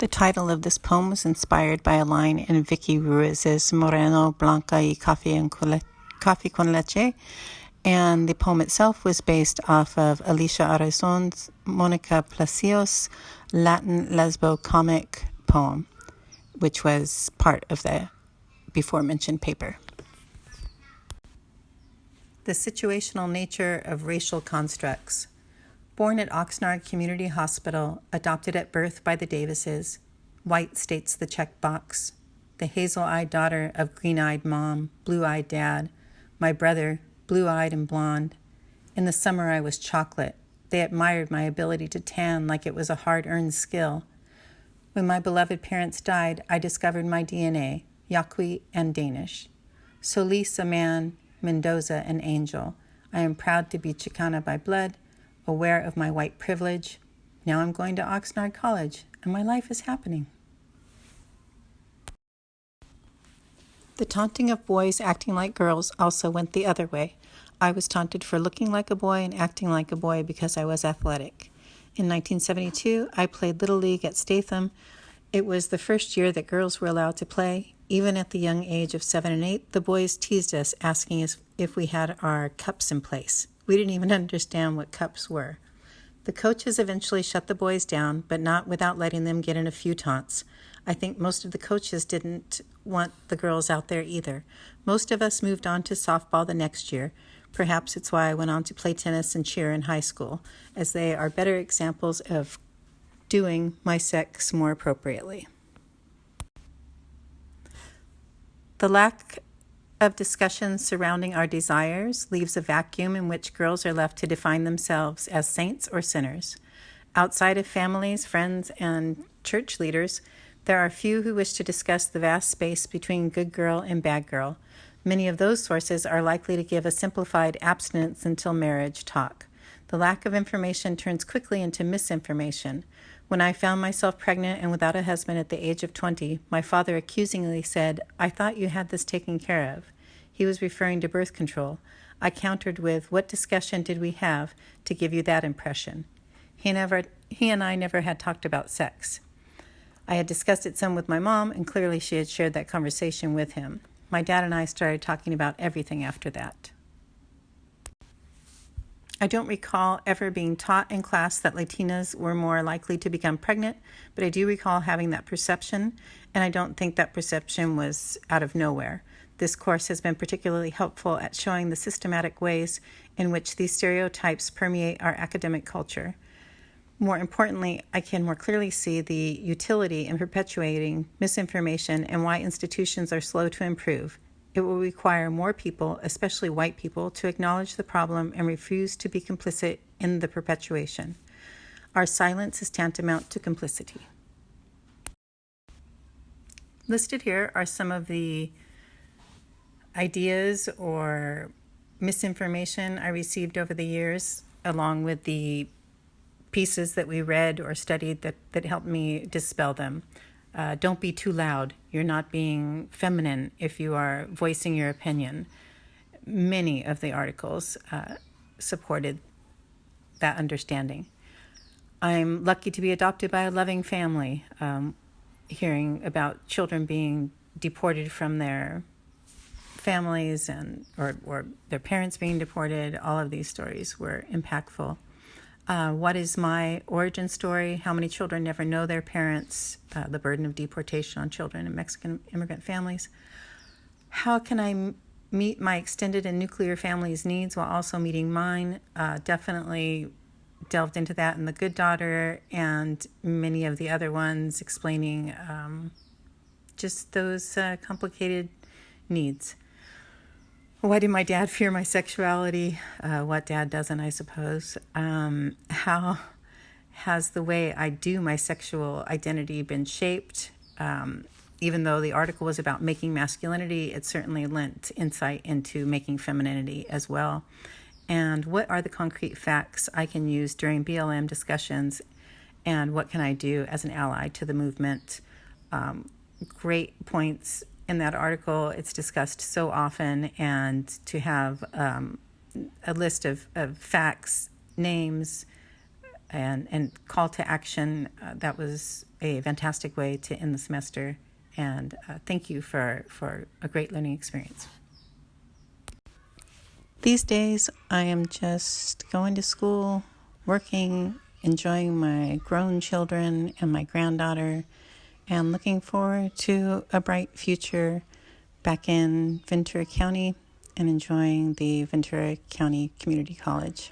The title of this poem was inspired by a line in Vicky Ruiz's Moreno, Blanca y Café con Leche, and the poem itself was based off of Alicia Arrazon's Monica Placios' Latin lesbo comic poem, which was part of the before-mentioned paper. The situational nature of racial constructs. Born at Oxnard Community Hospital, adopted at birth by the Davises, white states the checkbox, the hazel-eyed daughter of green-eyed mom, blue-eyed dad, my brother, blue-eyed and blonde. In the summer I was chocolate. They admired my ability to tan like it was a hard-earned skill. When my beloved parents died, I discovered my DNA, Yaqui and Danish. Solis a man, Mendoza an angel. I am proud to be Chicana by blood, aware of my white privilege. Now I'm going to Oxnard College, and my life is happening. The taunting of boys acting like girls also went the other way. I was taunted for looking like a boy and acting like a boy because I was athletic. In 1972, I played Little League at Statham. It was the first year that girls were allowed to play. Even at the young age of 7 and 8, the boys teased us, asking us if we had our cups in place. We didn't even understand what cups were. The coaches eventually shut the boys down, but not without letting them get in a few taunts. I think most of the coaches didn't want the girls out there either. Most of us moved on to softball the next year. Perhaps it's why I went on to play tennis and cheer in high school, as they are better examples of doing my sex more appropriately. The lack of discussion surrounding our desires leaves a vacuum in which girls are left to define themselves as saints or sinners. Outside of families, friends, and church leaders, there are few who wish to discuss the vast space between good girl and bad girl. Many of those sources are likely to give a simplified abstinence until marriage talk. The lack of information turns quickly into misinformation. When I found myself pregnant and without a husband at the age of 20, my father accusingly said, "I thought you had this taken care of." He was referring to birth control. I countered with, "What discussion did we have to give you that impression?" He and I never had talked about sex. I had discussed it some with my mom, and clearly she had shared that conversation with him. My dad and I started talking about everything after that. I don't recall ever being taught in class that Latinas were more likely to become pregnant, but I do recall having that perception, and I don't think that perception was out of nowhere. This course has been particularly helpful at showing the systematic ways in which these stereotypes permeate our academic culture. More importantly, I can more clearly see the utility in perpetuating misinformation and why institutions are slow to improve. It will require more people, especially white people, to acknowledge the problem and refuse to be complicit in the perpetuation. Our silence is tantamount to complicity. Listed here are some of the ideas or misinformation I received over the years, along with the pieces that we read or studied that helped me dispel them. Don't be too loud. You're not being feminine if you are voicing your opinion. Many of the articles supported that understanding. I'm lucky to be adopted by a loving family. Hearing about children being deported from their families or their parents being deported, all of these stories were impactful. What is my origin story? How many children never know their parents? The burden of deportation on children in Mexican immigrant families. How can I meet my extended and nuclear family's needs while also meeting mine? Definitely delved into that in The Good Daughter and many of the other ones, explaining just those complicated needs. Why did my dad fear my sexuality? What dad doesn't, I suppose. How has the way I do my sexual identity been shaped? Even though the article was about making masculinity, it certainly lent insight into making femininity as well. And what are the concrete facts I can use during BLM discussions? And what can I do as an ally to the movement? Great points in that article. It's discussed so often, and to have a list of facts, names, and call to action, that was a fantastic way to end the semester. And thank you for a great learning experience. These days, I am just going to school, working, enjoying my grown children and my granddaughter, and looking forward to a bright future back in Ventura County and enjoying the Ventura County Community College.